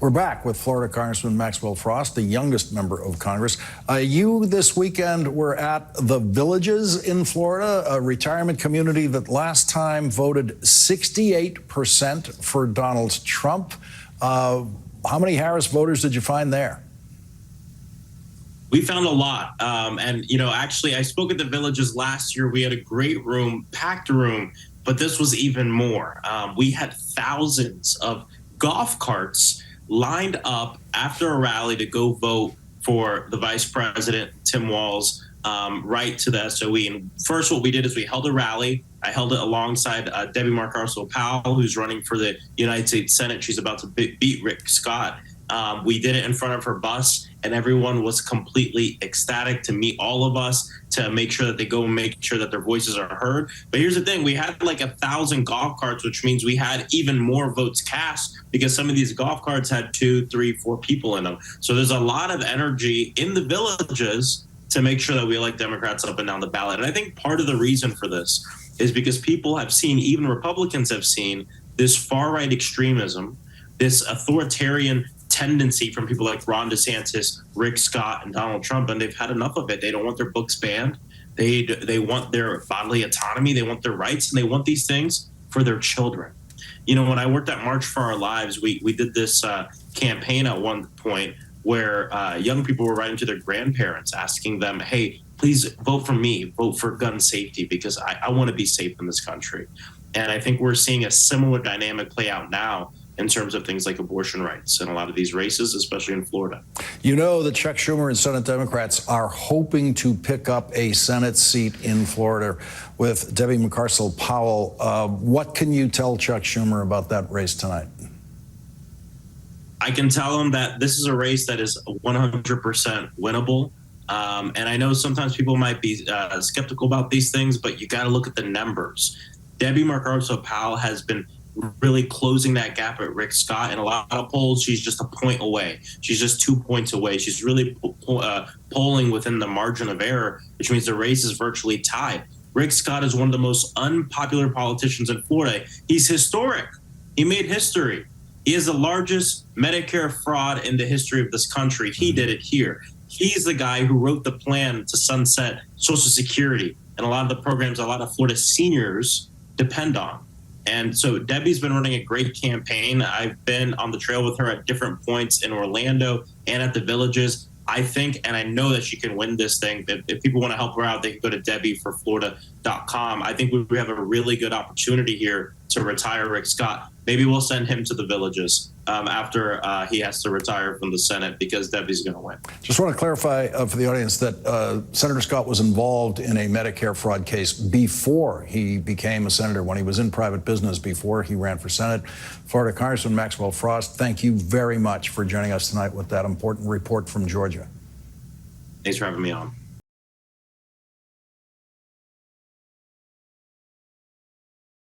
We're back with Florida Congressman Maxwell Frost, the youngest member of Congress. You this weekend were at the Villages in Florida, a retirement community that last time voted 68% for Donald Trump. How many Harris voters did you find there? We found a lot. Actually, I spoke at the Villages last year. We had a great room, packed room, but this was even more. We had thousands of golf carts lined up after a rally to go vote for the vice president, Tim Walz, right to the SOE. And first, what we did is we held a rally. I held it alongside Debbie Mark-Powell, who's running for the United States Senate. She's about to beat Rick Scott. We did it in front of her bus, and everyone was completely ecstatic to meet all of us, to make sure that they go and make sure that their voices are heard. But here's the thing, we had like 1,000 golf carts, which means we had even more votes cast because some of these golf carts had 2, 3, 4 people in them. So there's a lot of energy in the Villages to make sure that we elect Democrats up and down the ballot. And I think part of the reason for this is because people have seen, even Republicans have seen, this far-right extremism, this authoritarian tendency from people like Ron DeSantis, Rick Scott, and Donald Trump, and they've had enough of it. They don't want their books banned. They want their bodily autonomy. They want their rights, and they want these things for their children. You know, when I worked at March for Our Lives, we did this campaign at one point where young people were writing to their grandparents asking them, hey, please vote for me, vote for gun safety, because I want to be safe in this country. And I think we're seeing a similar dynamic play out now in terms of things like abortion rights in a lot of these races, especially in Florida. You know that Chuck Schumer and Senate Democrats are hoping to pick up a Senate seat in Florida with Debbie Mark-Powell. What can you tell Chuck Schumer about that race tonight? I can tell him that this is a race that is 100% winnable. And I know sometimes people might be skeptical about these things, but you got to look at the numbers. Debbie Mark-Powell has been really closing that gap at Rick Scott. In a lot of polls, she's just a point away. She's just 2 points away. She's really polling within the margin of error, which means the race is virtually tied. Rick Scott is one of the most unpopular politicians in Florida. He's historic. He made history. He is the largest Medicare fraud in the history of this country. He did it here. He's the guy who wrote the plan to sunset Social Security and a lot of the programs a lot of Florida seniors depend on. And so Debbie's been running a great campaign. I've been on the trail with her at different points in Orlando and at the Villages. I think, and I know that she can win this thing. If people want to help her out, they can go to debbieforflorida.com. I think we have a really good opportunity here to retire Rick Scott. Maybe we'll send him to the Villages after he has to retire from the Senate, because Debbie's going to win. Just want to clarify for the audience that Senator Scott was involved in a Medicare fraud case before he became a senator, when he was in private business, before he ran for Senate. Florida Congressman Maxwell Frost, thank you very much for joining us tonight with that important report from Georgia. Thanks for having me on.